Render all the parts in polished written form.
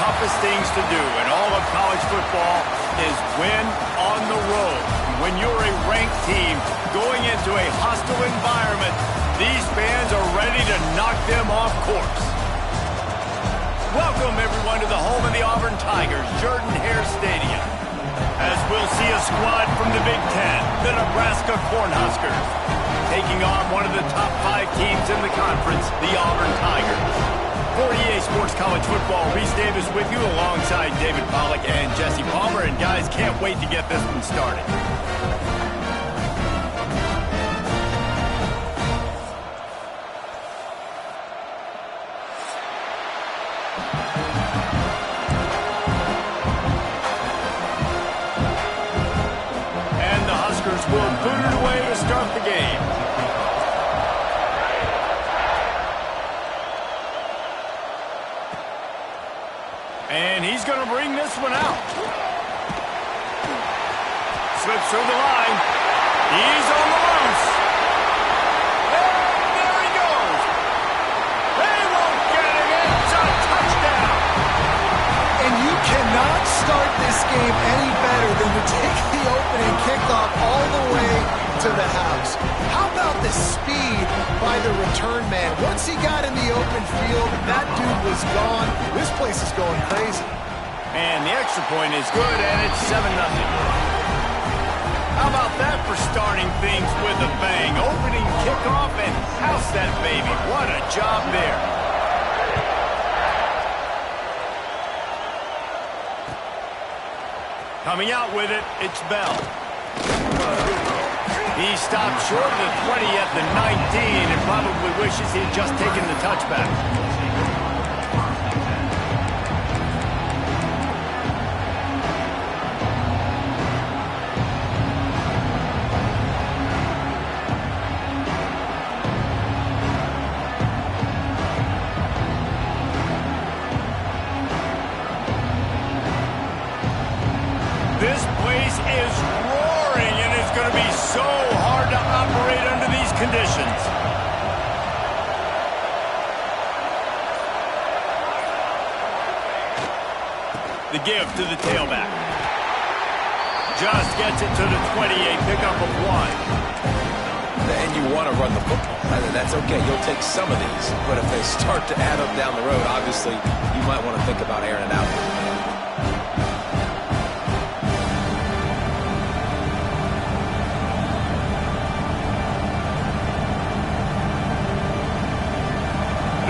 toughest things to do in all of college football is win on the road. When you're a ranked team going into a hostile environment, these fans are ready to knock them off course. Welcome, everyone, to the home of the Auburn Tigers, Jordan-Hare Stadium, as we'll see a squad from the Big Ten, the Nebraska Cornhuskers, taking on one of the top 5 teams in the conference, the Auburn Tigers. For EA Sports College Football, Reese Davis with you alongside David Pollack and Jesse Palmer. And guys, can't wait to get this one started. And the Huskers will boot it away to start the game. And he's going to bring this one out. Slips through the line. He's on the loose. And there he goes. They won't get him. It's a touchdown. And you cannot start this game any better than to take the opening kickoff all the way to the house. How about the speed by the return man? Once he got in the open field, that dude was gone. This place is going crazy. And the extra point is good, and it's 7-0. How about that for starting things with a bang? Opening kickoff and house that baby. What a job there. Coming out with it, it's Bell. He stopped short of the 20 at the 19 and probably wishes he had just taken the touchback. This place is roaring, and it's going to be so hard to operate under these conditions. The give to the tailback. Just gets it to the 20, a pickup of 1. And you want to run the football. That's okay. You'll take some of these. But if they start to add up down the road, obviously, you might want to think about airing it out.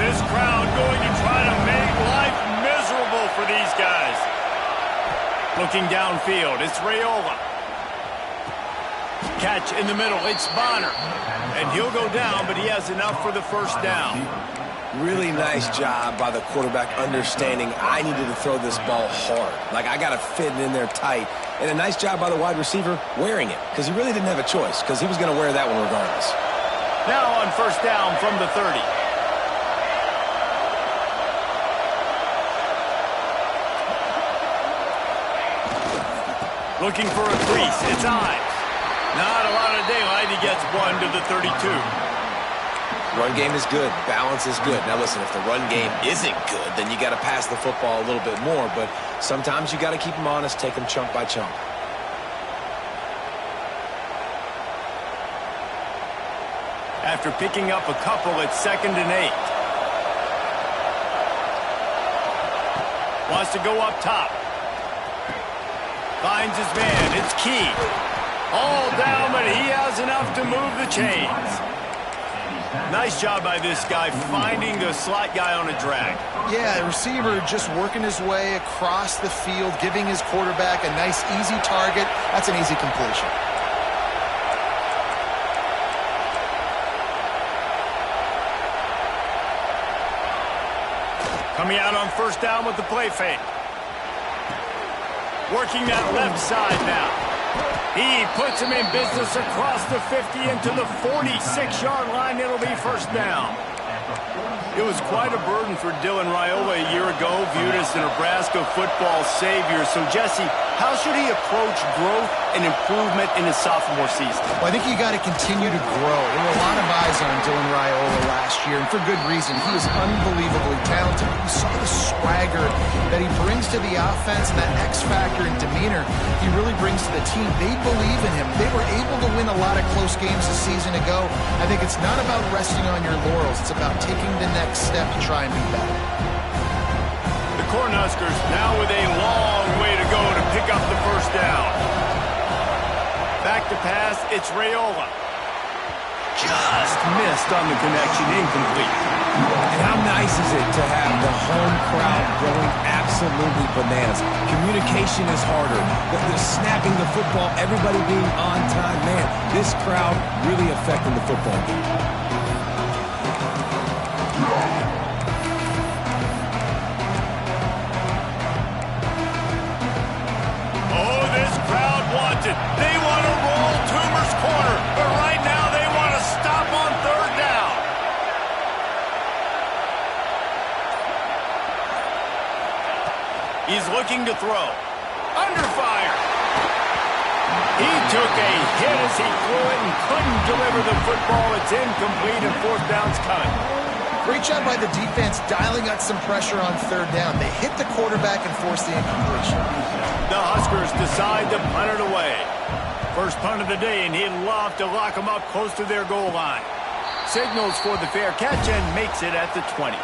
This crowd going to try to make life miserable for these guys. Looking downfield, it's Raiola. Catch in the middle, it's Bonner. And he'll go down, but he has enough for the first down. Really nice job by the quarterback understanding I needed to throw this ball hard. Like, I got to fit it in there tight. And a nice job by the wide receiver wearing it, because he really didn't have a choice, because he was going to wear that one regardless. Now on first down from the 30. Looking for a crease. It's Ives. Not a lot of daylight. He gets 1 to the 32. Run game is good. Balance is good. Now, listen, if the run game isn't good, then you got to pass the football a little bit more. But sometimes you got to keep them honest, take them chunk by chunk. After picking up a couple, it's 2nd and 8. Wants to go up top. Finds his man. It's Key. All down, but he has enough to move the chains. Nice job by this guy finding the slot guy on a drag. Yeah, the receiver just working his way across the field, giving his quarterback a nice, easy target. That's an easy completion. Coming out on first down with the play fake. Working that left side now. He puts him in business across the 50 into the 46-yard line. It'll be first down. It was quite a burden for Dylan Raiola a year ago, viewed as the Nebraska football savior. So, Jesse, how should he approach growth and improvement in his sophomore season? Well, I think you got to continue to grow. There were a lot of eyes on Dylan Raiola last year, and for good reason. He is unbelievably talented. You saw the swagger that he brings to the offense and that X factor and demeanor he really brings to the team. They believe in him. They were able to win a lot of close games a season ago. I think it's not about resting on your laurels. It's about taking the next step to try and be better. The Cornhuskers now with a long way to go to pick up the first down. Back to pass, it's Raiola. Just missed on the connection, incomplete. And how nice is it to have the home crowd going absolutely bananas? Communication is harder. The snapping the football, everybody being on time. Man, this crowd really affecting the football game. They want to roll Toomer's corner, but right now they want to stop on third down. He's looking to throw. Under fire. He took a hit as he threw it and couldn't deliver the football. It's incomplete and fourth down's coming. Great job by the defense dialing out some pressure on third down. They hit the quarterback and forced the incompletion. The Huskers decide to punt it away. First punt of the day, and he'd love to lock them up close to their goal line. Signals for the fair catch and makes it at the 20.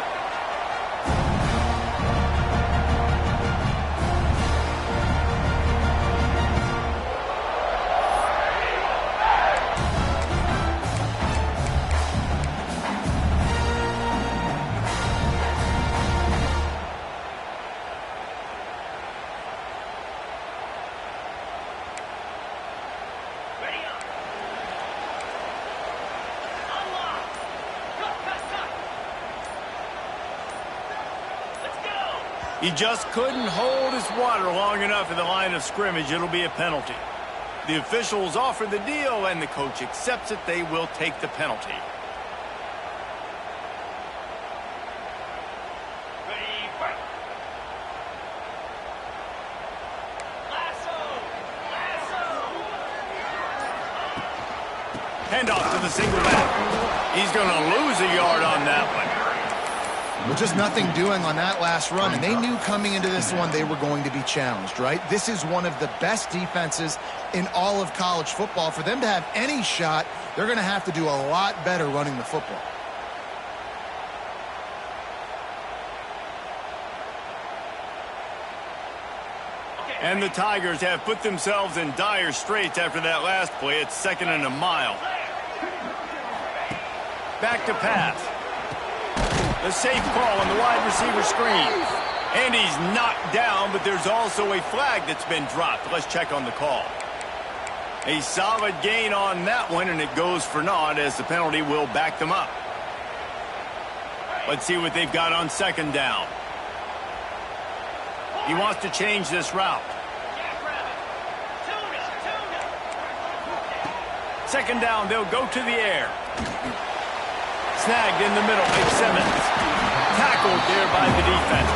He just couldn't hold his water long enough in the line of scrimmage. It'll be a penalty. The officials offer the deal, and the coach accepts it. They will take the penalty. Handoff to the single back. He's going to lose a yard on that one. Well, just nothing doing on that last run, and they knew coming into this one they were going to be challenged, right? This is one of the best defenses in all of college football. For them to have any shot, they're going to have to do a lot better running the football. And the Tigers have put themselves in dire straits after that last play. It's 2nd and a mile. Back to pass. A safe call on the wide receiver screen. And he's knocked down, but there's also a flag that's been dropped. Let's check on the call. A solid gain on that one, and it goes for naught as the penalty will back them up. Let's see what they've got on 2nd down. He wants to change this route. 2nd down, they'll go to the air. Snagged in the middle, McSimmons. Tackled there by the defense.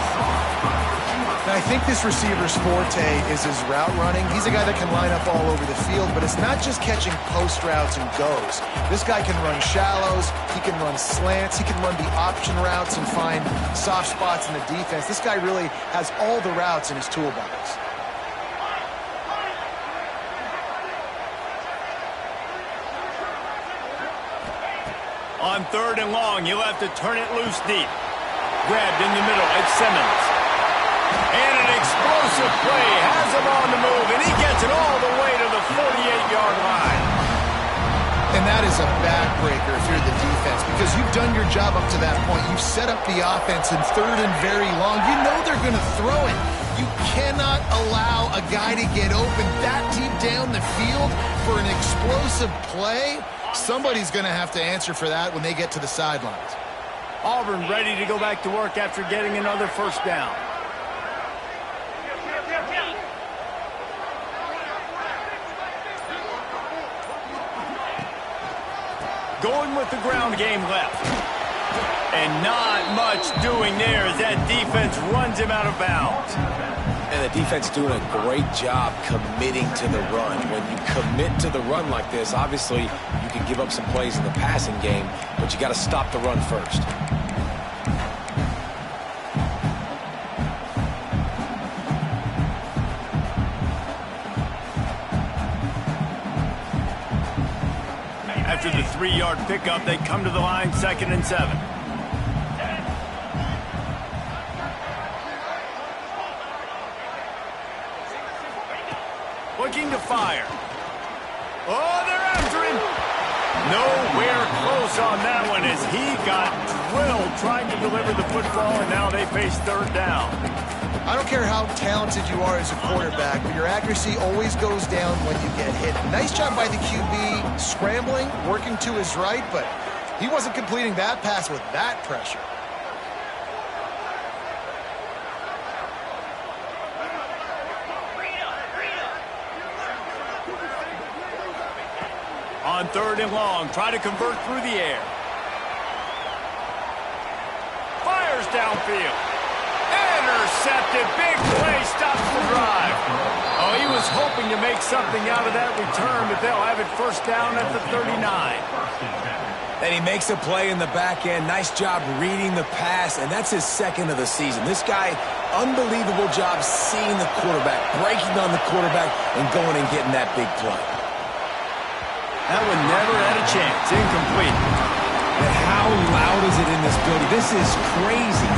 Now, I think this receiver's forte is his route running. He's a guy that can line up all over the field, but it's not just catching post routes and goes. This guy can run shallows, he can run slants, he can run the option routes and find soft spots in the defense. This guy really has all the routes in his toolbox. On 3rd and long, you'll have to turn it loose deep. Grabbed in the middle, it's Simmons. And an explosive play has him on the move, and he gets it all the way to the 48-yard line. And that is a backbreaker if you're the defense, because you've done your job up to that point. You've set up the offense in 3rd and very long. You know they're going to throw it. You cannot allow a guy to get open that deep down the field for an explosive play. Somebody's going to have to answer for that when they get to the sidelines. Auburn ready to go back to work after getting another first down. Going with the ground game left. And not much doing there as that defense runs him out of bounds. And the defense doing a great job committing to the run. When you commit to the run like this, obviously you can give up some plays in the passing game, but you got to stop the run first. After the 3-yard pickup, they come to the line, 2nd and 7. Looking to fire. Oh, they're after him. Nowhere close on that one as he got drilled trying to deliver the football, and now they face 3rd down. I don't care how talented you are as a quarterback, but your accuracy always goes down when you get hit. Nice job by the QB scrambling, working to his right, but he wasn't completing that pass with that pressure. On 3rd and long, try to convert through the air. Fires downfield. Intercepted. Big play stops the drive. Oh, he was hoping to make something out of that return, but they'll have it 1st down at the 39. And he makes a play in the back end. Nice job reading the pass, and that's his 2nd of the season. This guy, unbelievable job seeing the quarterback, breaking on the quarterback, and going and getting that big play. That one never had a chance. Incomplete. But how loud is it in this building? This is crazy.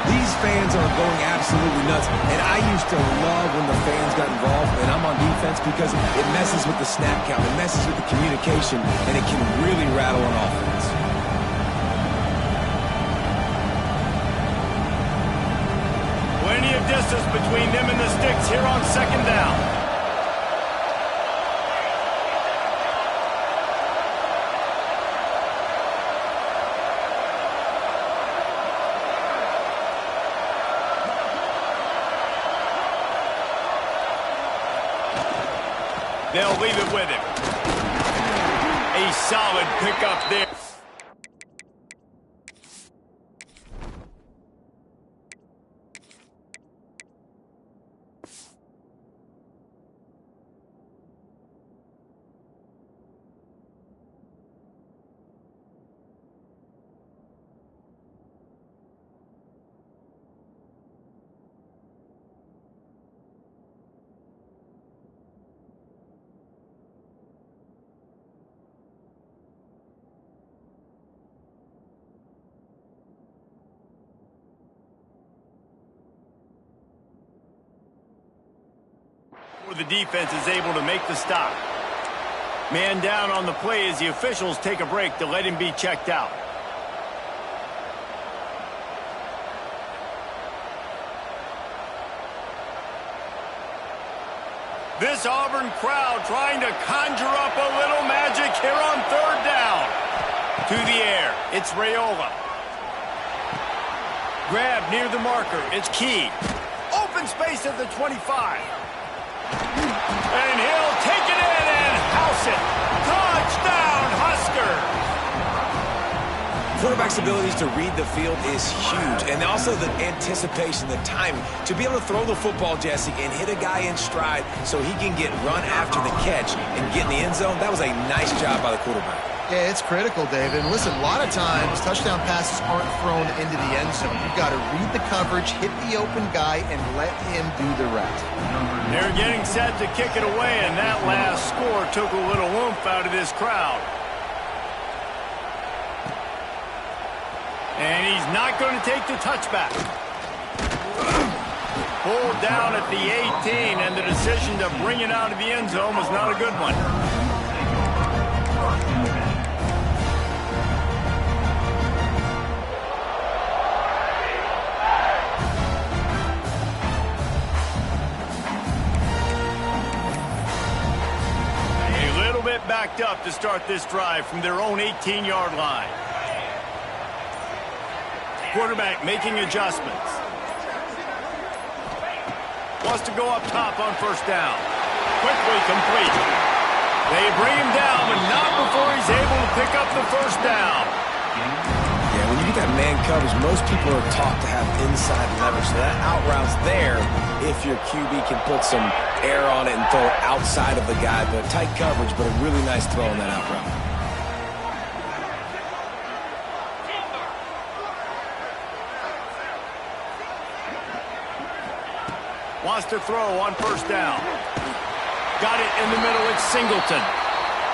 These fans are going absolutely nuts. And I used to love when the fans got involved, and I'm on defense, because it messes with the snap count. It messes with the communication, and it can really rattle an offense. Plenty of distance between them and the sticks here on 2nd down. They'll leave it with him. A solid pickup there. The defense is able to make the stop. Man down on the play as the officials take a break to let him be checked out. This Auburn crowd trying to conjure up a little magic here on 3rd down. To the air, it's Raiola. Grab near the marker, it's Key. Open space at the 25. And he'll take it in and house it. Touchdown, Huskers! Quarterback's abilities to read the field is huge, and also the anticipation, the timing. To be able to throw the football, Jesse, and hit a guy in stride so he can get run after the catch and get in the end zone, that was a nice job by the quarterback. Yeah, it's critical, David. And listen, a lot of times, touchdown passes aren't thrown into the end zone. You've got to read the coverage, hit the open guy, and let him do the rest. They're getting set to kick it away, and that last score took a little oomph out of this crowd. And he's not going to take the touchback. Pulled down at the 18, and the decision to bring it out of the end zone was not a good one. Backed up to start this drive from their own 18-yard line. Quarterback making adjustments. Wants to go up top on 1st down. Quickly complete. They bring him down, but not before he's able to pick up the 1st down. Yeah, when you get that man coverage, most people are taught to have inside leverage. So that out route's there if your QB can put some air on it and throw it outside of the guy. But tight coverage, but a really nice throw on that out route. Wants to throw on first down. Got it in the middle. It's Singleton.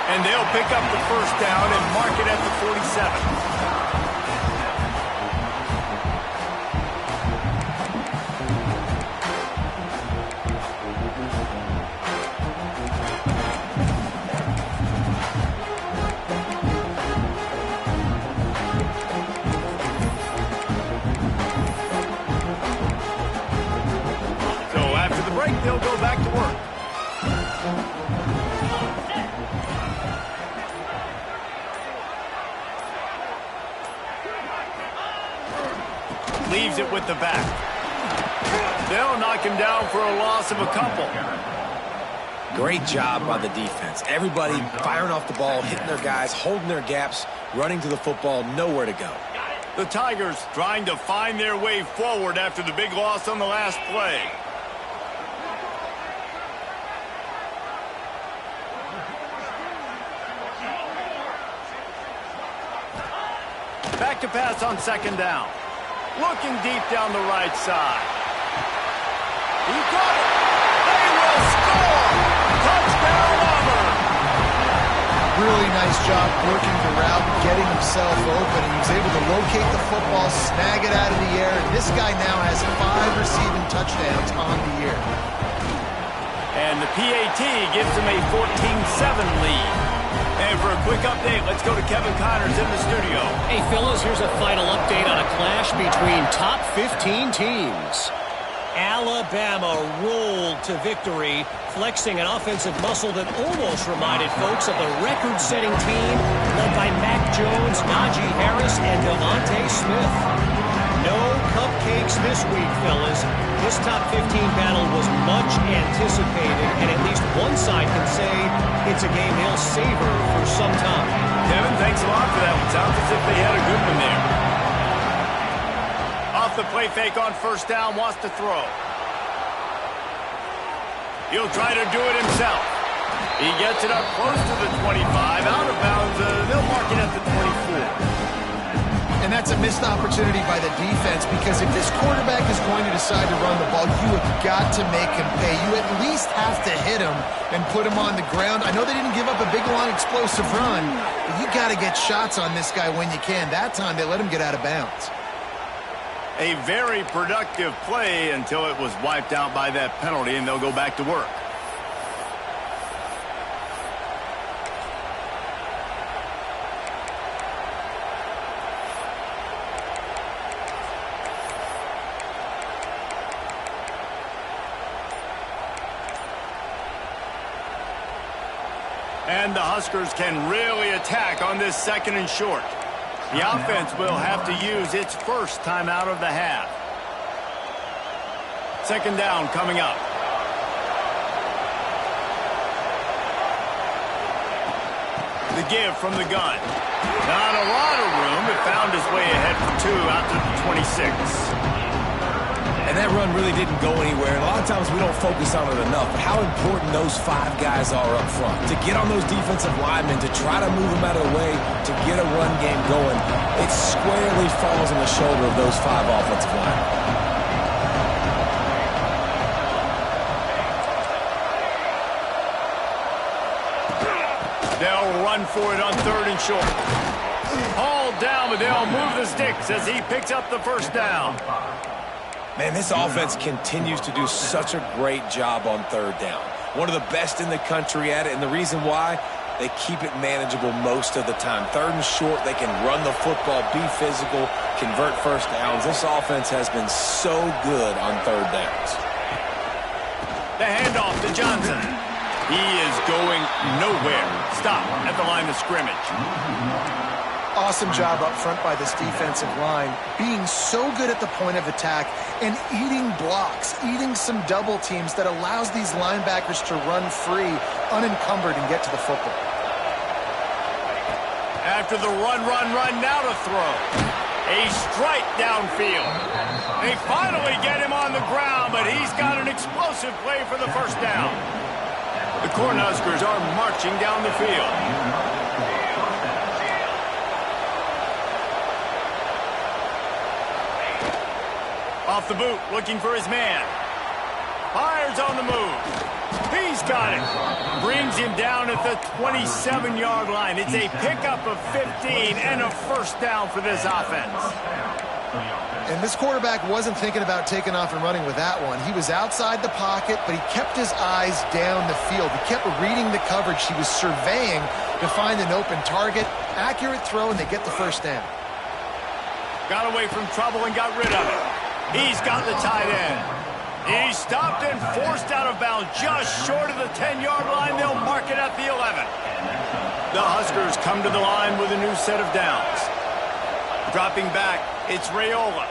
And they'll pick up the first down and mark it at the 47. They'll go back to work. Leaves it with the back. They'll knock him down for a loss of a couple. Great job by the defense. Everybody firing off the ball, hitting their guys, holding their gaps, running to the football, nowhere to go. The Tigers trying to find their way forward after the big loss on the last play. Back to pass on second down. Looking deep down the right side. He got it. They will score. Touchdown, Auburn. Really nice job working the route, getting himself open. He was able to locate the football, snag it out of the air. And this guy now has 5 receiving touchdowns on the year. And the PAT gives him a 14-7 lead. And for a quick update, let's go to Kevin Connors in the studio. Hey, fellas, here's a final update on a clash between top 15 teams. Alabama rolled to victory, flexing an offensive muscle that almost reminded folks of the record-setting team led by Mac Jones, Najee Harris, and Devontae Smith. No cupcakes this week, fellas. This top 15 battle was much anticipated, and at least one side can say it's a game they'll savor for some time. Kevin, thanks a lot for that one. Sounds as if they had a good one there. Off the play fake on first down, wants to throw. He'll try to do it himself. He gets it up close to the 25, out of bounds. They'll mark it at the 24. And that's a missed opportunity by the defense, because if this quarterback is going to decide to run the ball, you have got to make him pay. You at least have to hit him and put him on the ground. I know they didn't give up a big, long, explosive run, but you got to get shots on this guy when you can. That time they let him get out of bounds. A very productive play until it was wiped out by that penalty, and they'll go back to work. And the Huskers can really attack on this second and short. The offense will have to use its first timeout of the half. Second down coming up. The give from the gun. Not a lot of room, but found his way ahead for 2 out to the 26. And that run really didn't go anywhere. And a lot of times we don't focus on it enough. But how important those 5 guys are up front. To get on those defensive linemen, to try to move them out of the way, to get a run game going. It squarely falls on the shoulder of those 5 offensive linemen. They'll run for it on third and short. Hauled down, but they'll move the sticks as he picks up the first down. Man, this offense continues to do such a great job on third down. One of the best in the country at it, and the reason why, they keep it manageable most of the time. Third and short, they can run the football, be physical, convert first downs. This offense has been so good on third downs. The handoff to Johnson. He is going nowhere. Stop at the line of scrimmage. Awesome job up front by this defensive line, being so good at the point of attack and eating blocks, eating some double teams that allows these linebackers to run free, unencumbered, and get to the football. After the run, now to throw. A strike downfield. They finally get him on the ground, but he's got an explosive play for the first down. The Cornhuskers are marching down the field. Off the boot, looking for his man. Fires on the move. He's got it. Brings him down at the 27-yard line. It's a pickup of 15 and a first down for this offense. And this quarterback wasn't thinking about taking off and running with that one. He was outside the pocket, but he kept his eyes down the field. He kept reading the coverage. He was surveying to find an open target. Accurate throw, and they get the first down. Got away from trouble and got rid of it. He's got the tight end. He's stopped and forced out of bounds just short of the 10-yard line. They'll mark it at the 11. The Huskers come to the line with a new set of downs. Dropping back, it's Raiola.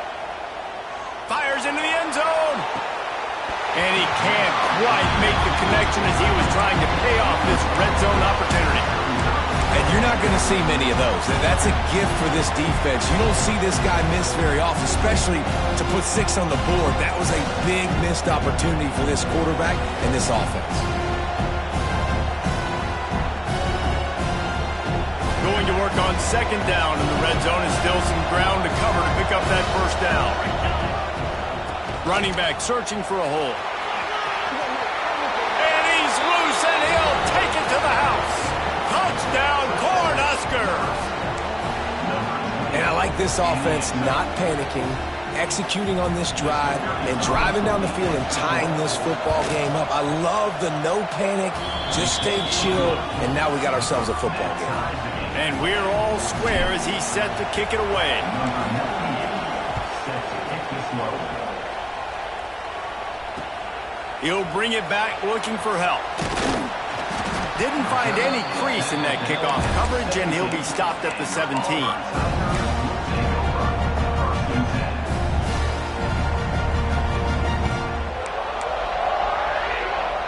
Fires into the end zone. And he can't quite make the connection as he was trying to pay off this red zone opportunity. And you're not going to see many of those. That's a gift for this defense. You don't see this guy miss very often, especially to put 6 on the board. That was a big missed opportunity for this quarterback and this offense. Going to work on second down in the red zone, and still some ground to cover to pick up that first down. Running back searching for a hole. And he's loose, and he'll take it to the house. Touchdown, Cornhuskers! And I like this offense not panicking, executing on this drive, and driving down the field and tying this football game up. I love the no panic, just stay chill, and now we got ourselves a football game. And we're all square as he's set to kick it away. He'll bring it back looking for help. Didn't find any crease in that kickoff coverage, and he'll be stopped at the 17.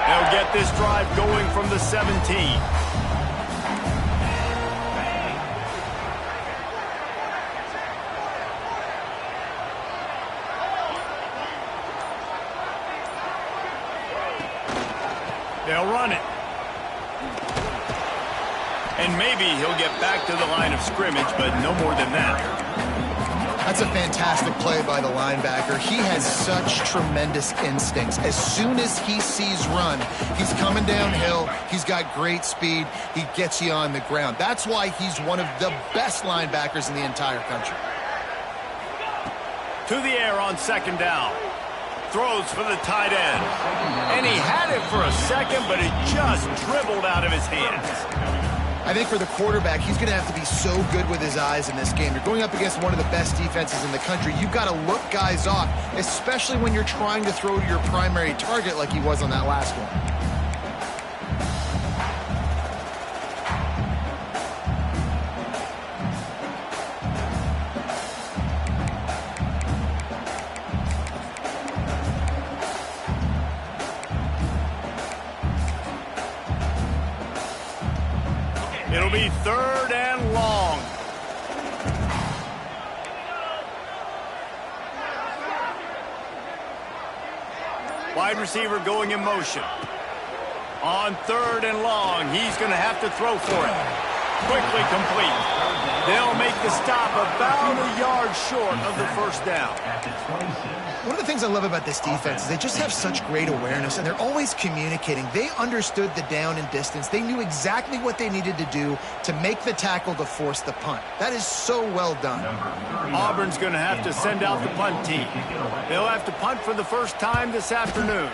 They'll get this drive going from the 17. They'll run it. And maybe he'll get back to the line of scrimmage, but no more than that. That's a fantastic play by the linebacker. He has such tremendous instincts. As soon as he sees run, he's coming downhill. He's got great speed. He gets you on the ground. That's why he's one of the best linebackers in the entire country. To the air on second down. Throws for the tight end. And he had it for a second, but it just dribbled out of his hands. I think for the quarterback, he's going to have to be so good with his eyes in this game. You're going up against one of the best defenses in the country. You've got to look guys off, especially when you're trying to throw to your primary target like he was on that last one. It'll be third and long. Wide receiver going in motion. On third and long, he's going to have to throw for it. Quickly complete. They'll make the stop about a yard short of the first down. One of the things I love about this defense is they just have such great awareness, and they're always communicating. They understood the down and distance. They knew exactly what they needed to do to make the tackle to force the punt. That is so well done. Auburn's going to have to send out the punt team. They'll have to punt for the first time this afternoon.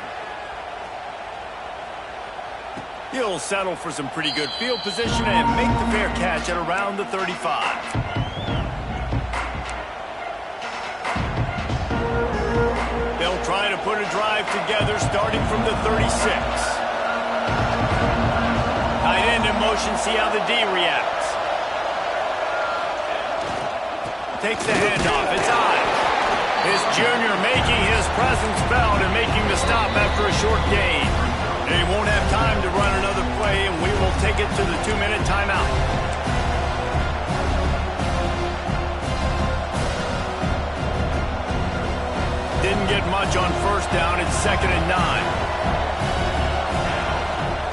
He'll settle for some pretty good field position and make the fair catch at around the 35. They'll try to put a drive together starting from the 36. Tight end in motion, see how the D reacts. Takes the handoff, it's Ives. This junior making his presence felt and making the stop after a short gain. They won't have time to run another play, and we will take it to the 2-minute timeout. much on first down. It's 2nd and 9.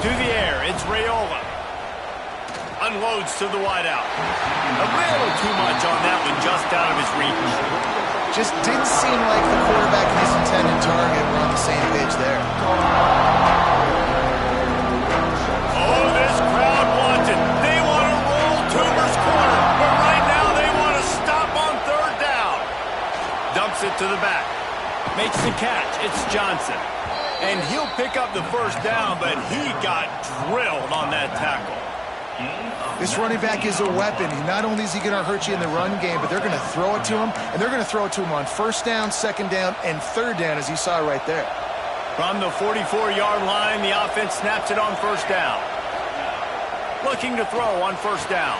To the air, it's Raiola. Unloads to the wideout. A little too much on that one, just out of his reach. Just didn't seem like the quarterback and his intended target were on the same page there. Oh, this crowd wants it. They want to roll Toomer's corner, but right now they want to stop on 3rd down. Dumps it to the back. Makes the catch. It's Johnson. And he'll pick up the first down, but he got drilled on that tackle. This running back is a weapon. Not only is he going to hurt you in the run game, but they're going to throw it to him, and they're going to throw it to him on 1st down, 2nd down, and 3rd down, as you saw right there. From the 44-yard line, the offense snaps it on 1st down. Looking to throw on 1st down.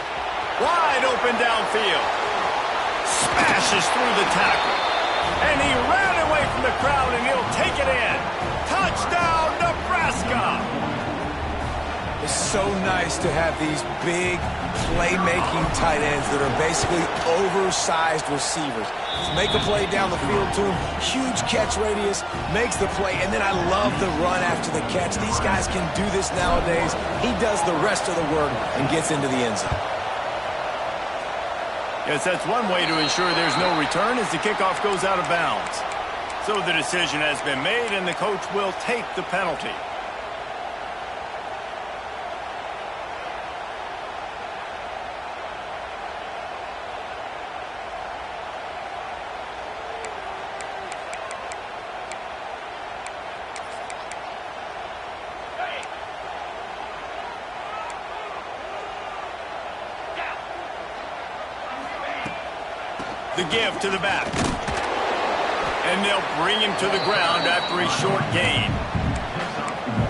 Wide open downfield. Smashes through the tackle. And he ran away from the crowd, and he'll take it in. Touchdown, Nebraska! It's so nice to have these big, playmaking tight ends that are basically oversized receivers. Make a play down the field to him, huge catch radius, makes the play, and then I love the run after the catch. These guys can do this nowadays. He does the rest of the work and gets into the end zone. Yes, that's one way to ensure there's no return as the kickoff goes out of bounds. So the decision has been made, and the coach will take the penalty. The give to the back. And they'll bring him to the ground after a short gain.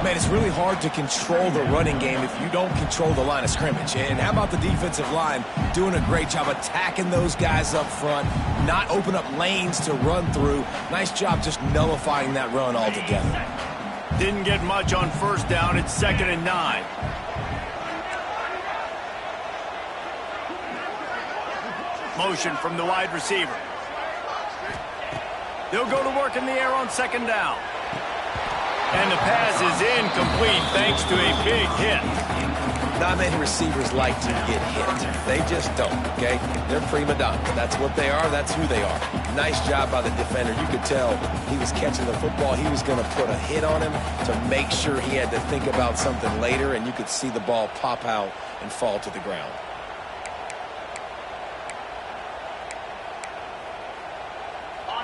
Man, it's really hard to control the running game if you don't control the line of scrimmage. And how about the defensive line doing a great job attacking those guys up front, not open up lanes to run through. Nice job just nullifying that run altogether. Didn't get much on 1st down. It's 2nd and 9. Motion from the wide receiver. They'll go to work in the air on 2nd down. And the pass is incomplete thanks to a big hit. Not many receivers like to get hit. They just don't, okay? They're prima donnas. That's what they are. That's who they are. Nice job by the defender. You could tell he was catching the football. He was going to put a hit on him to make sure he had to think about something later, and you could see the ball pop out and fall to the ground.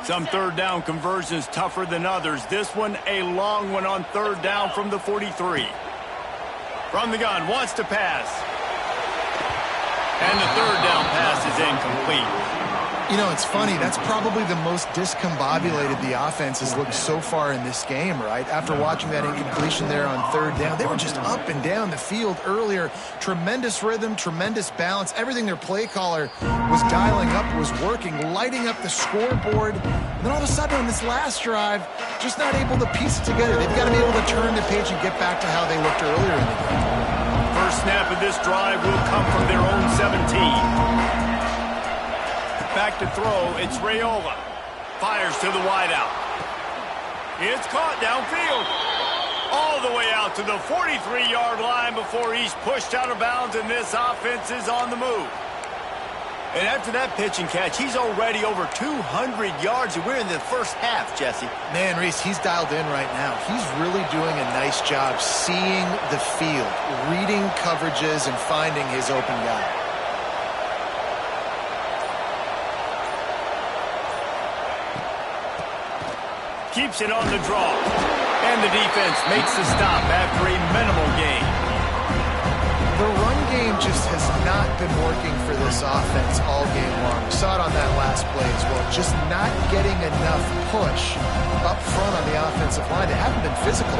Some 3rd down conversions tougher than others. This one a long one on 3rd down from the 43. From the gun, wants to pass. And the 3rd down pass is incomplete. You know, it's funny. That's probably the most discombobulated the offense has looked so far in this game, right? After watching that incompletion there on 3rd down, they were just up and down the field earlier. Tremendous rhythm, tremendous balance. Everything their play caller was dialing up was working, lighting up the scoreboard. And then all of a sudden on this last drive, just not able to piece it together. They've got to be able to turn the page and get back to how they looked earlier in the game. First snap of this drive will come from their own 17. Back to throw, it's Raiola. Fires to the wideout. It's caught downfield. All the way out to the 43-yard line before he's pushed out of bounds, and this offense is on the move. And after that pitch and catch, he's already over 200 yards, and we're in the first half, Jesse. Man, Reese, he's dialed in right now. He's really doing a nice job seeing the field, reading coverages, and finding his open guy. Keeps it on the draw. And the defense makes the stop after a minimal gain. The run game just has not been working for this offense all game long. We saw it on that last play as well. Just not getting enough push up front on the offensive line. They haven't been physical.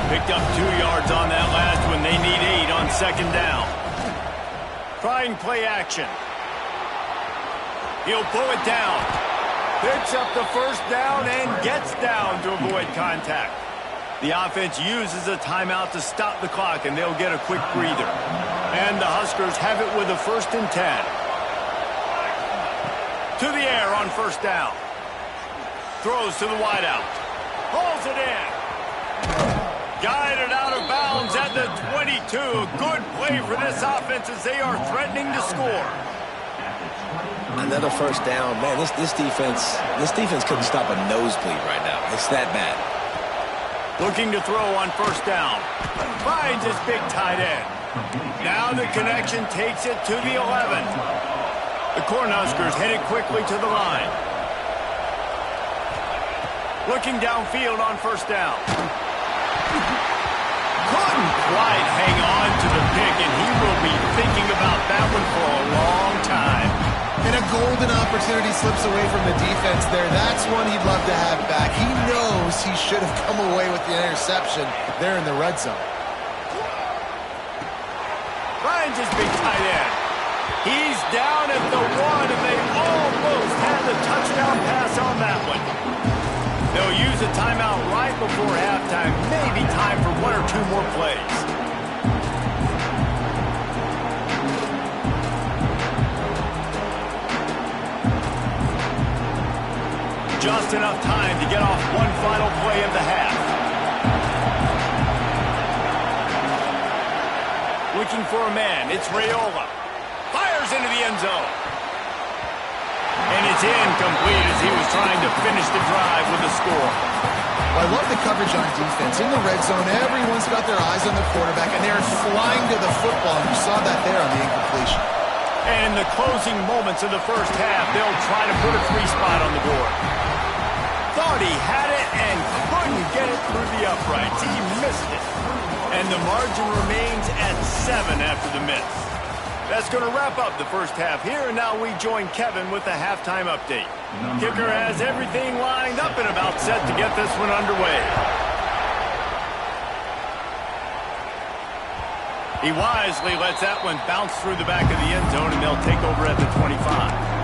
Picked up 2 yards on that last one. They need 8 on 2nd down. Trying play action. He'll pull it down. Picks up the first down and gets down to avoid contact. The offense uses a timeout to stop the clock, and they'll get a quick breather. And the Huskers have it with a 1st and 10. To the air on 1st down. Throws to the wideout. Pulls it in. Guided out of bounds at the 22. Good play for this offense as they are threatening to score. Another first down. Man, this defense couldn't stop a nosebleed right now. It's that bad. Looking to throw on first down. Finds his big tight end. Now the connection takes it to the 11. The Cornhuskers headed quickly to the line. Looking downfield on first down. Couldn't quite hang on to the pick, and he will be thinking about that one for a long time. And a golden opportunity slips away from the defense there. That's one he'd love to have back. He knows he should have come away with the interception there in the red zone. Finds his big tight end. He's down at the 1, and they almost had the touchdown pass on that one. They'll use a timeout right before halftime. Maybe time for 1 or 2 more plays. Just enough time to get off one final play of the half. Looking for a man. It's Raiola. Fires into the end zone. And it's incomplete as he was trying to finish the drive with a score. Well, I love the coverage on defense. In the red zone, everyone's got their eyes on the quarterback, and they're flying to the football. And you saw that there on the incompletion. And in the closing moments of the first half, they'll try to put a 3 spot on the board. Thought he had it and couldn't get it through the uprights. He missed it. And the margin remains at 7 after the miss. That's going to wrap up the first half here, and now we join Kevin with the halftime update. Kicker has everything lined up and about set to get this one underway. He wisely lets that one bounce through the back of the end zone, and they'll take over at the 25.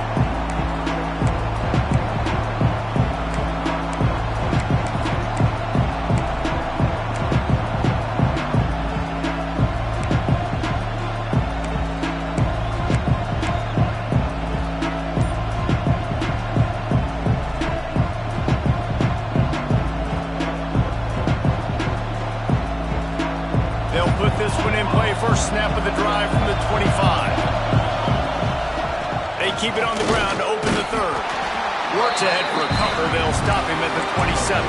First snap of the drive from the 25. They keep it on the ground to open the third. Works ahead for a cover. They'll stop him at the 27.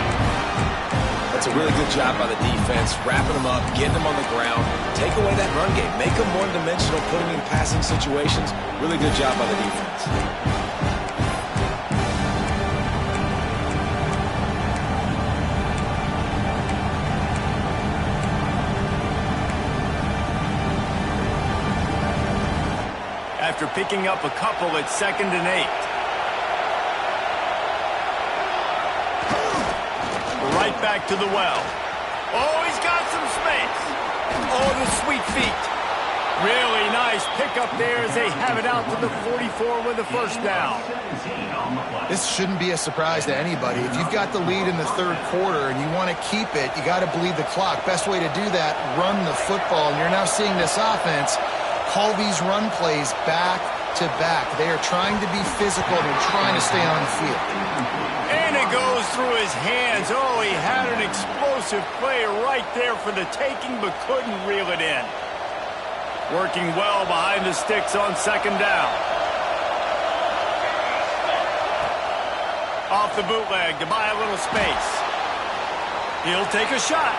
That's a really good job by the defense, wrapping them up, getting them on the ground, take away that run game, make them one-dimensional, put them in passing situations. Really good job by the defense. After picking up a couple, it's 2nd and 8. Right back to the well. Oh, he's got some space. Oh, the sweet feet. Really nice pickup there as they have it out to the 44 with the first down. This shouldn't be a surprise to anybody. If you've got the lead in the third quarter and you want to keep it, you got to bleed the clock. Best way to do that, run the football. And you're now seeing this offense call these run plays back to back. They are trying to be physical and they're trying to stay on the field. And it goes through his hands. Oh, he had an explosive play right there for the taking, but couldn't reel it in. Working well behind the sticks on 2nd down. Off the bootleg to buy a little space. He'll take a shot.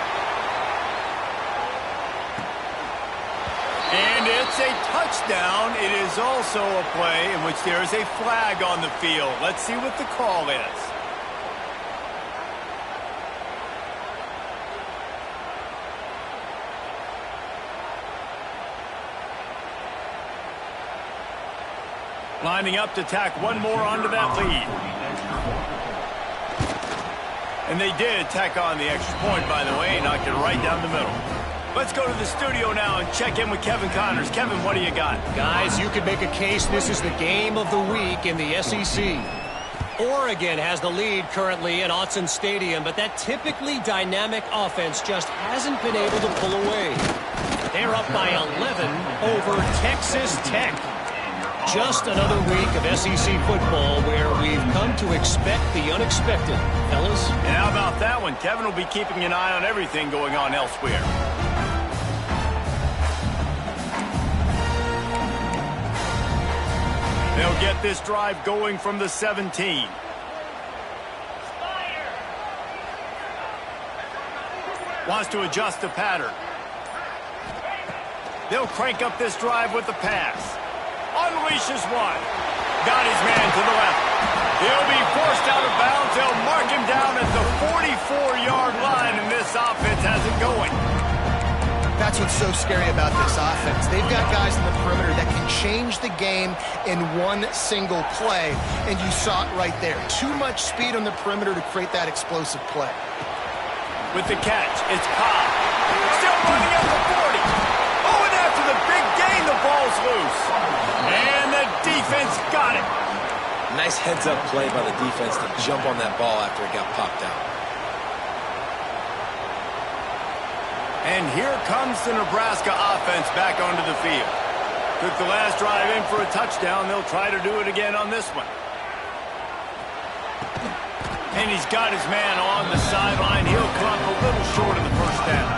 And it's a touchdown. It is also a play in which there is a flag on the field. Let's see what the call is. Lining up to tack one more onto that lead. And they did tack on the extra point, by the way, knocked it right down the middle. Let's go to the studio now and check in with Kevin Connors. Kevin, what do you got? Guys, you could make a case this is the game of the week in the SEC. Oregon has the lead currently at Autzen Stadium, but that typically dynamic offense just hasn't been able to pull away. They're up by 11 over Texas Tech. Just another week of SEC football where we've come to expect the unexpected, fellas. And how about that one? Kevin will be keeping an eye on everything going on elsewhere. They'll get this drive going from the 17. Wants to adjust the pattern. They'll crank up this drive with the pass. Unleashes one. Got his man to the left. He'll be forced out of bounds. They'll mark him down at the 44-yard line, and this offense has it going. That's what's so scary about this offense. They've got guys in the perimeter that can change the game in one single play, and you saw it right there. Too much speed on the perimeter to create that explosive play. With the catch, it's Cobb. Still running at the 40. Oh, and after the big gain, the ball's loose. And the defense got it. Nice heads-up play by the defense to jump on that ball after it got popped out. And here comes the Nebraska offense back onto the field. Took the last drive in for a touchdown. They'll try to do it again on this one. And he's got his man on the sideline. He'll come up a little short of the first down.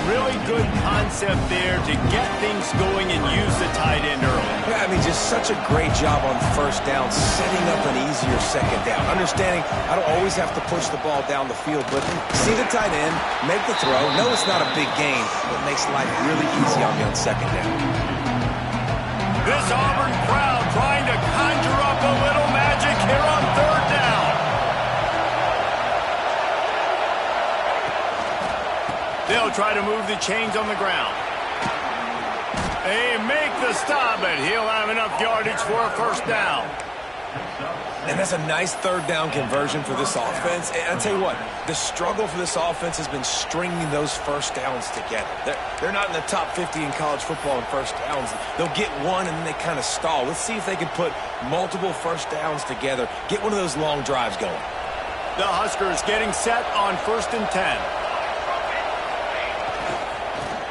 Really good concept there to get things going and use the tight end early. Yeah, I mean, just such a great job on first down, setting up an easier second down. Understanding I don't always have to push the ball down the field, but see the tight end, make the throw. No, it's not a big gain, but it makes life really easy on me on second down. This Auburn crowd trying to conjure up a little magic here on third down. They'll try to move the chains on the ground. They make the stop, but he'll have enough yardage for a first down. And that's a nice third down conversion for this offense. And I'll tell you what, the struggle for this offense has been stringing those first downs together. They're not in the top 50 in college football in first downs. They'll get one and then they kind of stall. Let's see if they can put multiple first downs together, get one of those long drives going. The Huskers getting set on 1st and 10.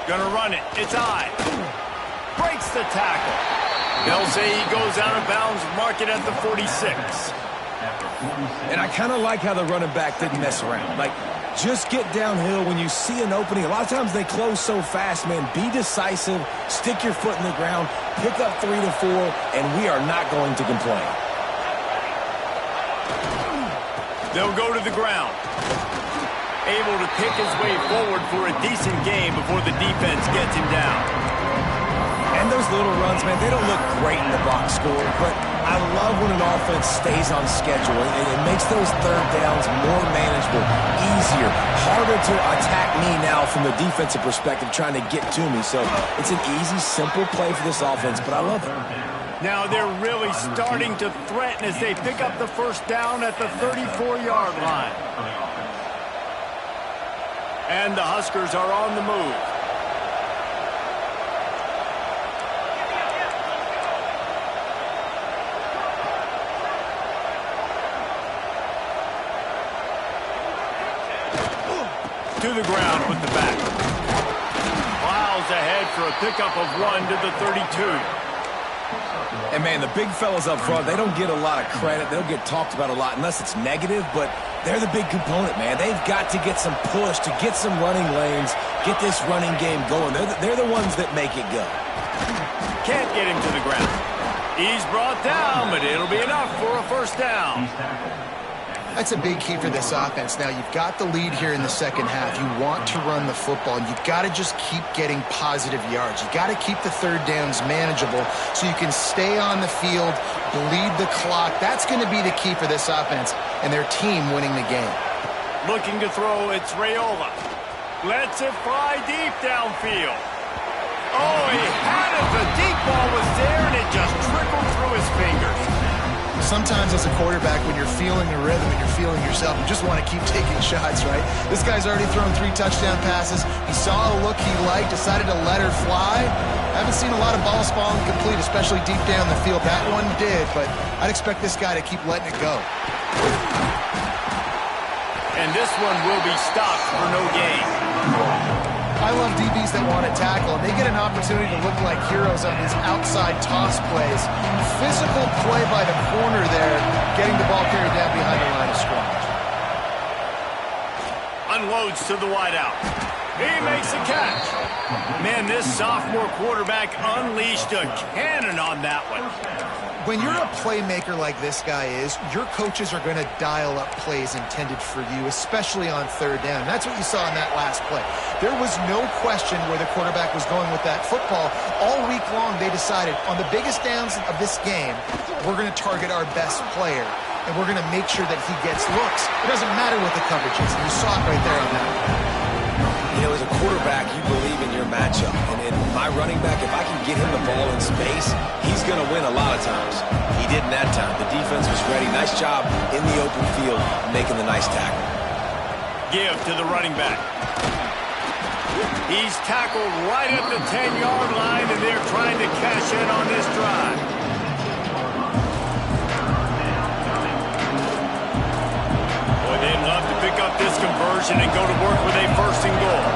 Gonna run it. It's I. Breaks the tackle. They'll say he goes out of bounds, mark it at the 46. And I kind of like how the running back didn't mess around. Like, just get downhill when you see an opening. A lot of times they close so fast, man. Be decisive, stick your foot in the ground, pick up 3 to 4, and we are not going to complain. They'll go to the ground. Able to pick his way forward for a decent game before the defense gets him down. And those little runs, man, they don't look great in the box score, but I love when an offense stays on schedule, and it makes those third downs more manageable, easier, harder to attack me now from the defensive perspective trying to get to me. So it's an easy, simple play for this offense, but I love it. Now they're really starting to threaten as they pick up the first down at the 34-yard line. And the Huskers are on the move. To the ground with the back. Plows ahead for a pickup of 1 to the 32. And, man, the big fellas up front, they don't get a lot of credit. They'll get talked about a lot unless it's negative, but they're the big component, man. They've got to get some push, to get some running lanes, get this running game going. They're the ones that make it go. Can't get him to the ground. He's brought down, but it'll be enough for a first down. That's a big key for this offense. Now, you've got the lead here in the second half. You want to run the football, and you've got to just keep getting positive yards. You've got to keep the third downs manageable so you can stay on the field, bleed the clock. That's going to be the key for this offense and their team winning the game. Looking to throw, it's Raiola. Lets it fly deep downfield. Oh, he had it. The deep ball was there, and it just trickled through his fingers. Sometimes as a quarterback, when you're feeling the rhythm and you're feeling yourself, you just want to keep taking shots, right? This guy's already thrown 3 touchdown passes. He saw a look he liked, decided to let her fly. I haven't seen a lot of balls falling complete, especially deep down the field. That one did, but I'd expect this guy to keep letting it go. And this one will be stopped for no gain. I I love DBs that want to tackle, and they get an opportunity to look like heroes on these outside toss plays. Physical play by the corner there, getting the ball carried down behind the line of scrimmage. Unloads to the wideout. He makes a catch. Man, this sophomore quarterback unleashed a cannon on that one. When you're a playmaker like this guy is, your coaches are going to dial up plays intended for you, especially on third down. That's what you saw in that last play. There was no question where the quarterback was going with that football. All week long, they decided on the biggest downs of this game, we're going to target our best player, and we're going to make sure that he gets looks. It doesn't matter what the coverage is, and you saw it right there on that one. You know, as a quarterback, you believe in your matchup. And in my running back, if I can get him the ball in space, he's going to win a lot of times. He didn't that time. The defense was ready. Nice job in the open field making the nice tackle. Give to the running back. He's tackled right at the 10-yard line, and they're trying to cash in on this drive. They'd love to pick up this conversion and go to work with a first and goal.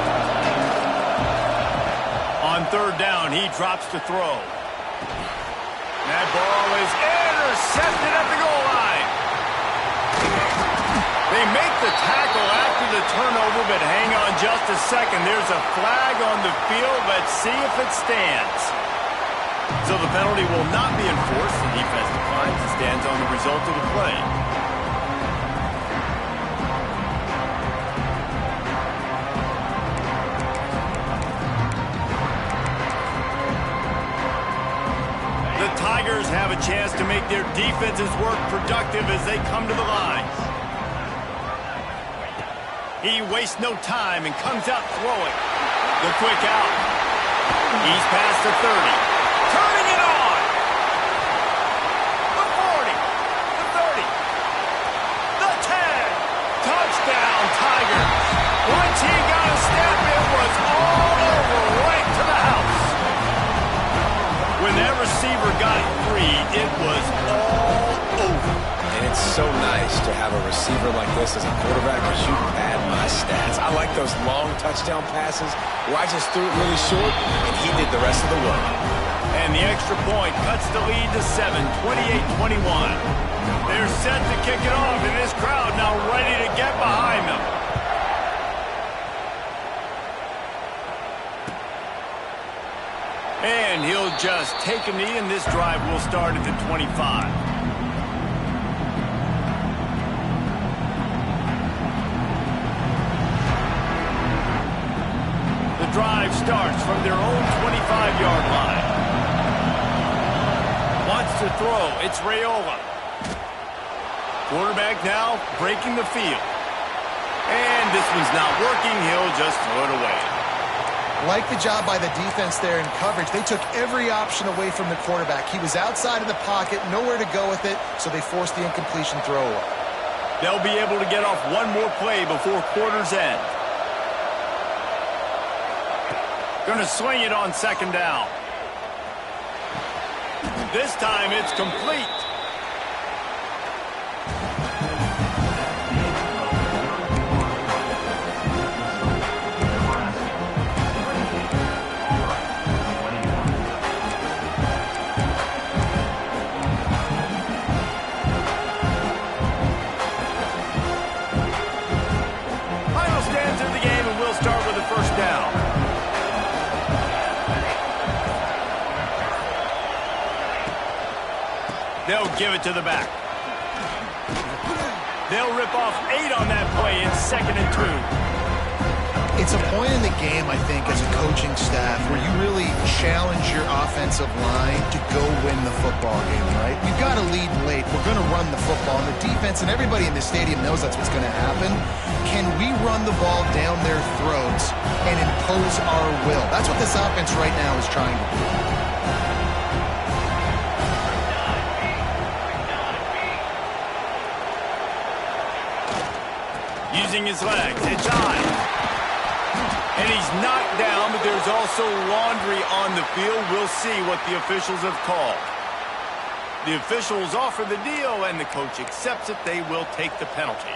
On third down, he drops to throw. That ball is intercepted at the goal line. They make the tackle after the turnover, but hang on just a second. There's a flag on the field. Let's see if it stands. So the penalty will not be enforced. The defense declines and stands on the result of the play. Tigers have a chance to make their defenses work productive as they come to the line. He wastes no time and comes out throwing. The quick out. He's past the 30. Turning it on. The 40. The 30. The 10. Touchdown, Tigers. Once he got a step, it was all over right to the house. When that receiver got it free, it was all over. And it's so nice to have a receiver like this as a quarterback because you pad my stats. I like those long touchdown passes where I just threw it really short and he did the rest of the work. And the extra point cuts the lead to 7, 28-21. They're set to kick it off, and this crowd now ready to get behind them. And he'll just take a knee, and this drive will start at the 25. The drive starts from their own 25-yard line. Wants to throw. It's Raiola. Quarterback now breaking the field. And this one's not working. He'll just throw it away. Like the job by the defense there in coverage. They took every option away from the quarterback. He was outside of the pocket, nowhere to go with it, so they forced the incompletion throw away. They'll be able to get off one more play before quarter's end. Going to swing it on second down. This time it's complete. They'll give it to the back. They'll rip off 8 on that play in 2nd and 2. It's a point in the game, I think, as a coaching staff where you really challenge your offensive line to go win the football game, right? We've got to lead late. We're going to run the football. And the defense and everybody in the stadium knows that's what's going to happen. Can we run the ball down their throats and impose our will? That's what this offense right now is trying to do. Using his legs, it's on. And he's knocked down, but there's also laundry on the field. We'll see what the officials have called. The officials offer the deal, and the coach accepts it. They will take the penalty.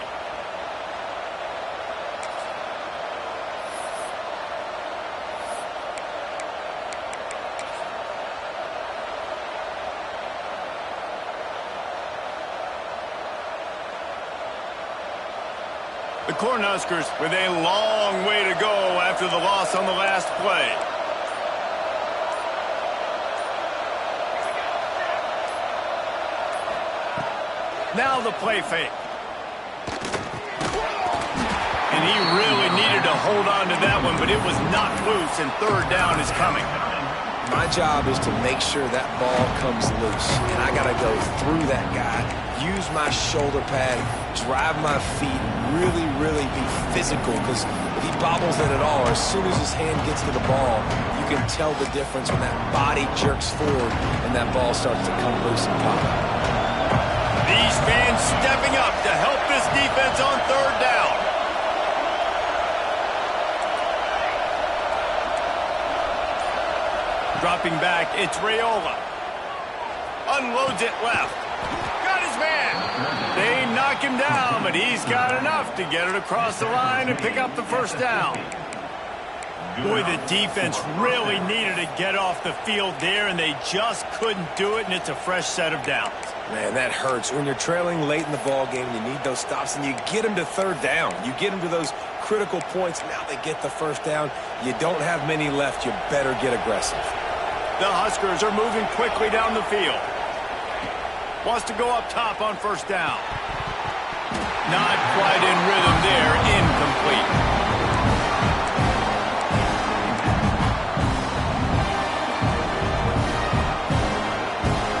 The Cornhuskers with a long way to go after the loss on the last play. Now the play fake. And he really needed to hold on to that one, but it was knocked loose, and third down is coming. My job is to make sure that ball comes loose, and I got to go through that guy, use my shoulder pad, drive my feet, really be physical, because if he bobbles it at all, or as soon as his hand gets to the ball, you can tell the difference when that body jerks forward and that ball starts to come loose and pop. These fans stepping up to help this defense on third down. Dropping back, it's Raiola. Unloads it left. Got his man. They knock him down, but he's got enough to get it across the line and pick up the first down. Boy, the defense really needed to get off the field there, and they just couldn't do it, and it's a fresh set of downs. Man, that hurts. When you're trailing late in the ball game, you need those stops, and you get them to third down. You get them to those critical points. Now they get the first down. You don't have many left. You better get aggressive. The Huskers are moving quickly down the field. Wants to go up top on first down. Not quite in rhythm there. Incomplete.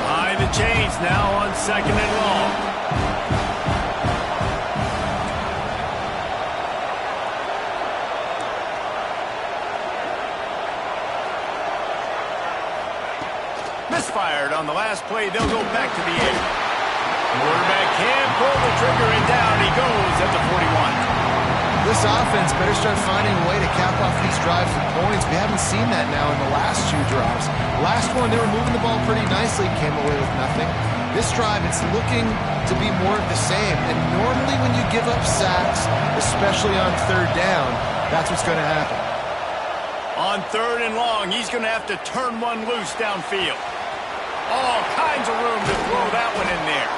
Behind the chains now on second and long. Misfired on the last play. They'll go back to the 8. Quarterback can't pull the trigger, and down he goes at the 41. This offense better start finding a way to cap off these drives with points. We haven't seen that now in the last 2 drives. Last one, they were moving the ball pretty nicely, came away with nothing. This drive, it's looking to be more of the same. And normally when you give up sacks, especially on third down, that's what's going to happen. On third and long, he's going to have to turn one loose downfield. All kinds of room to throw that one in there.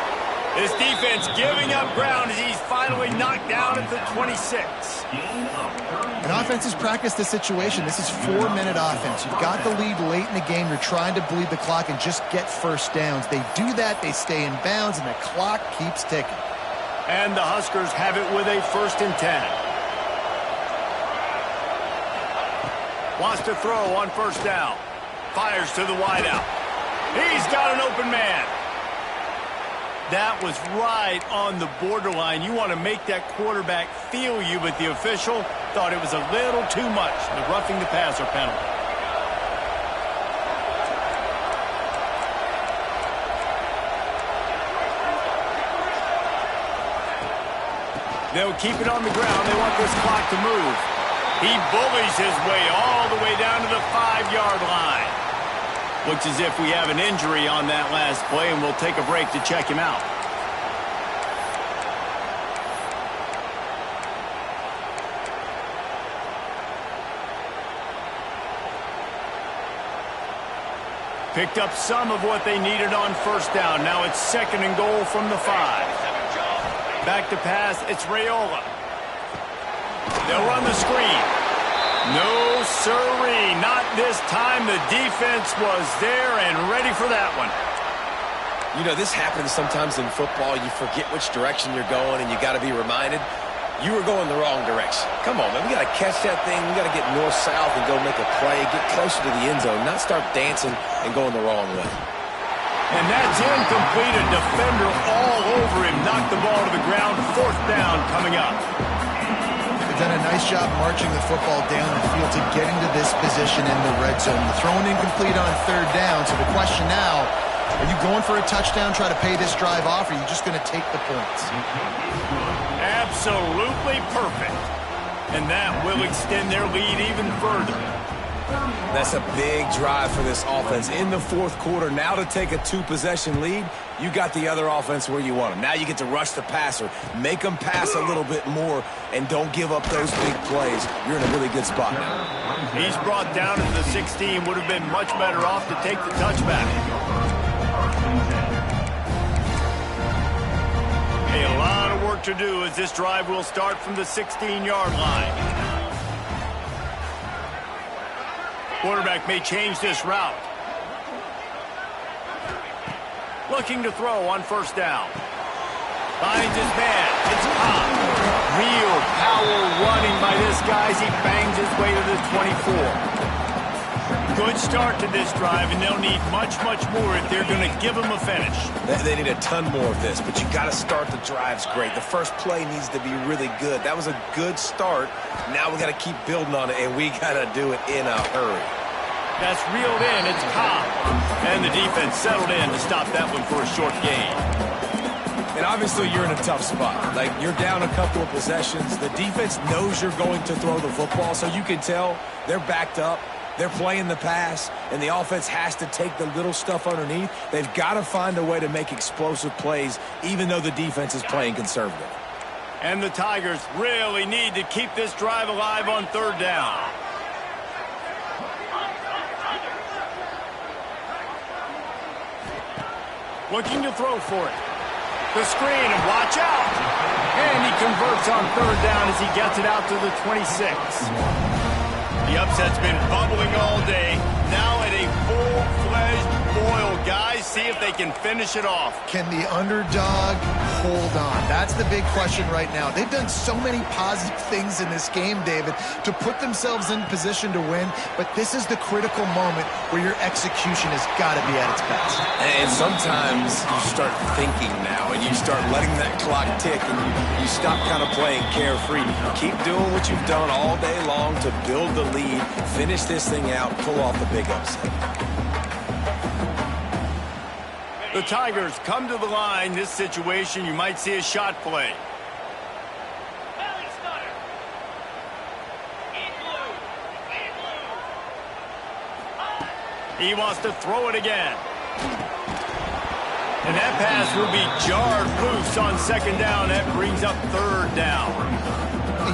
This defense giving up ground as he's finally knocked down at the 26. And offenses practice the situation. This is 4-minute offense. You've got the lead late in the game. You're trying to bleed the clock and just get first downs. They do that, they stay in bounds, and the clock keeps ticking. And the Huskers have it with a 1st and 10. Wants to throw on first down. Fires to the wideout. He's got an open man. That was right on the borderline. You want to make that quarterback feel you, but the official thought it was a little too much, the roughing the passer penalty. They'll keep it on the ground. They want this clock to move. He bullies his way all the way down to the 5-yard line. Looks as if we have an injury on that last play, and we'll take a break to check him out. Picked up some of what they needed on first down. Now it's 2nd and goal from the 5. Back to pass, it's Raiola. They'll run the screen. No, sirree, not this time. The defense was there and ready for that one. You know, this happens sometimes in football. You forget which direction you're going, and you got to be reminded you were going the wrong direction. Come on, man. We got to catch that thing. We got to get north-south and go make a play, get closer to the end zone, not start dancing and going the wrong way. And that's incomplete. A defender all over him. Knocked the ball to the ground. 4th down coming up. They've done a nice job marching the football down the field to get into this position in the red zone. You're throwing incomplete on third down, so the question now, are you going for a touchdown, try to pay this drive off, or are you just going to take the points? Absolutely perfect. And that will extend their lead even further. That's a big drive for this offense in the 4th quarter. Now to take a 2-possession lead, you got the other offense where you want them. Now you get to rush the passer, make them pass a little bit more, and don't give up those big plays. You're in a really good spot now. He's brought down at the 16. Would have been much better off to take the touchback. A lot of work work to do as this drive will start from the 16-yard line. Quarterback may change this route. Looking to throw on first down. Finds his man. It's Cobb. Real power running by this guy as he bangs his way to the 24. Good start to this drive, and they'll need much, much more if they're going to give him a finish. They need a ton more of this, but you got to start the drives great. The first play needs to be really good. That was a good start. Now we got to keep building on it, and we got to do it in a hurry. That's reeled in. It's Cobb. And the defense settled in to stop that one for a short gain. And obviously you're in a tough spot. Like, you're down a couple of possessions. The defense knows you're going to throw the football, so you can tell they're backed up. They're playing the pass, and the offense has to take the little stuff underneath. They've got to find a way to make explosive plays, even though the defense is playing conservative. And the Tigers really need to keep this drive alive on third down. Looking to throw for it. The screen, and watch out. And he converts on third down as he gets it out to the 26. The upset's been bubbling all day. Now at a full-fledged boil. Guys, see if they can finish it off. Can the underdog hold on? That's the big question right now. They've done so many positive things in this game, David, to put themselves in position to win, but this is the critical moment where your execution has got to be at its best. And sometimes you start thinking now, and you start letting that clock tick, and you stop kind of playing carefree. Keep doing what you've done all day long to build the lead, finish this thing out, pull off the big upset. The Tigers come to the line. This situation, you might see a shot play. He wants to throw it again. And that pass will be jarred loose on second down. That brings up third down.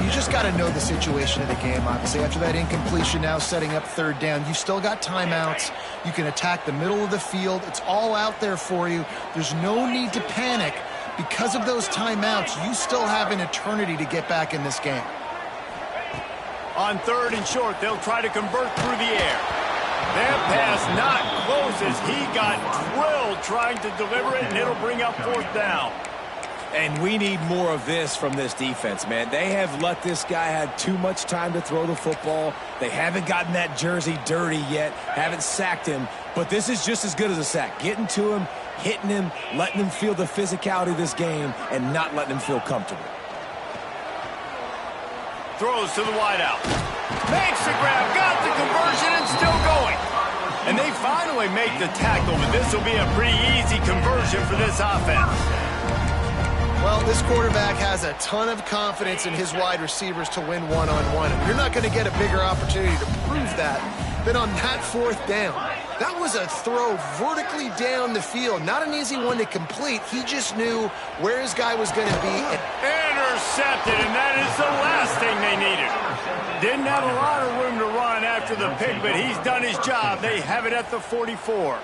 You just got to know the situation of the game, obviously. After that incompletion, now setting up third down, you still got timeouts. You can attack the middle of the field. It's all out there for you. There's no need to panic. Because of those timeouts, you still have an eternity to get back in this game. On third and short, they'll try to convert through the air. That pass not close as he got drilled trying to deliver it, and it'll bring up fourth down. And we need more of this from this defense, man. They have let this guy have too much time to throw the football. They haven't gotten that jersey dirty yet, haven't sacked him. But this is just as good as a sack. Getting to him, hitting him, letting him feel the physicality of this game, and not letting him feel comfortable. Throws to the wideout. Makes the grab, got the conversion, and still going. And they finally make the tackle, but this will be a pretty easy conversion for this offense. Well, this quarterback has a ton of confidence in his wide receivers to win one-on-one. And you're not going to get a bigger opportunity to prove that than on that fourth down. That was a throw vertically down the field. Not an easy one to complete. He just knew where his guy was going to be. Intercepted, and that is the last thing they needed. Didn't have a lot of room to run after the pick, but he's done his job. They have it at the 44.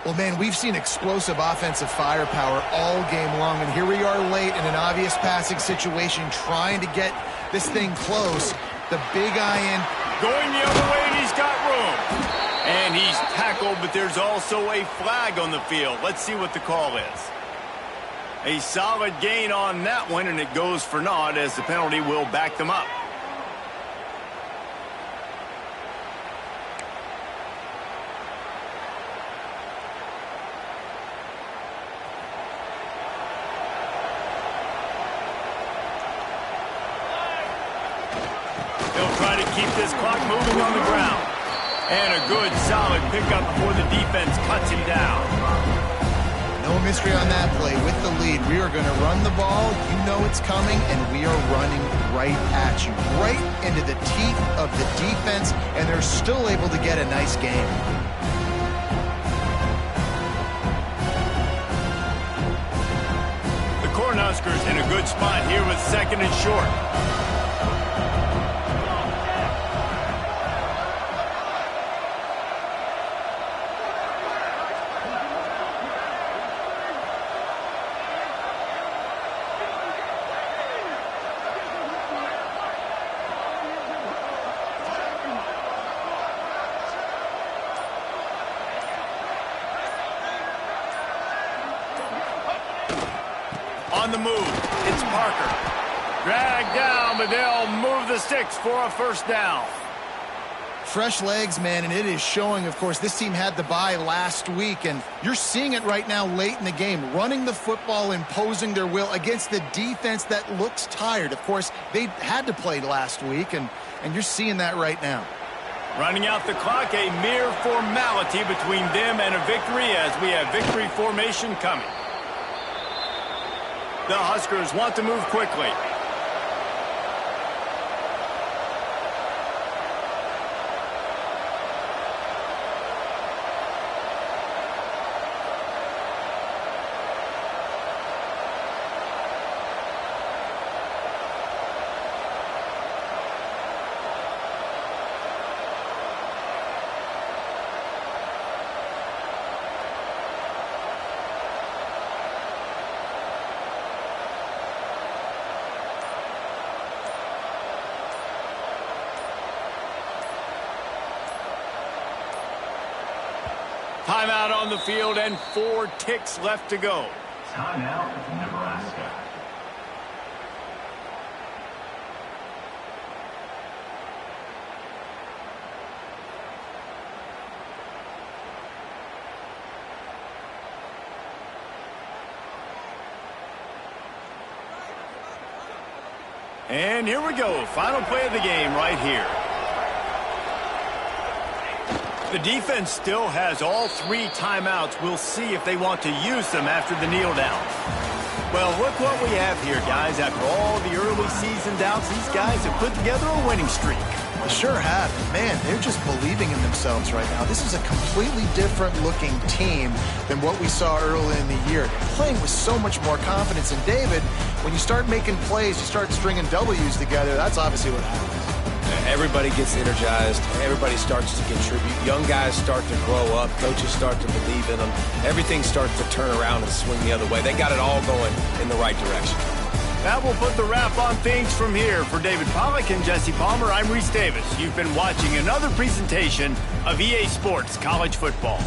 Well, man, we've seen explosive offensive firepower all game long, and here we are late in an obvious passing situation trying to get this thing close. The big iron going the other way, and he's got room. And he's tackled, but there's also a flag on the field. Let's see what the call is. A solid gain on that one, and it goes for naught as the penalty will back them up. Try to keep this clock moving on the ground. And a good, solid pickup before the defense cuts him down. No mystery on that play. With the lead, we are going to run the ball. You know it's coming, and we are running right at you. Right into the teeth of the defense, and they're still able to get a nice game. The Cornhuskers in a good spot here with second and short. On the move, it's Parker. Dragged down, but they'll move the sticks for a first down. Fresh legs, man, and it is showing, of course. This team had the bye last week, and you're seeing it right now late in the game, running the football, imposing their will against the defense that looks tired. Of course, they had to play last week, and you're seeing that right now. Running out the clock, a mere formality between them and a victory as we have victory formation coming. The Huskers want to move quickly. Timeout on the field and 4 ticks left to go. Timeout, Nebraska. And here we go. Final play of the game right here. The defense still has all 3 timeouts. We'll see if they want to use them after the kneel down. Well, look what we have here, guys. After all the early season doubts, these guys have put together a winning streak. They sure have. Man, they're just believing in themselves right now. This is a completely different looking team than what we saw early in the year. They're playing with so much more confidence. And David, when you start making plays, you start stringing W's together, that's obviously what happens. Everybody gets energized. Everybody starts to contribute. Young guys start to grow up. Coaches start to believe in them. Everything starts to turn around and swing the other way. They got it all going in the right direction. That will put the wrap on things from here. For David Pollack and Jesse Palmer, I'm Reese Davis. You've been watching another presentation of EA Sports College Football.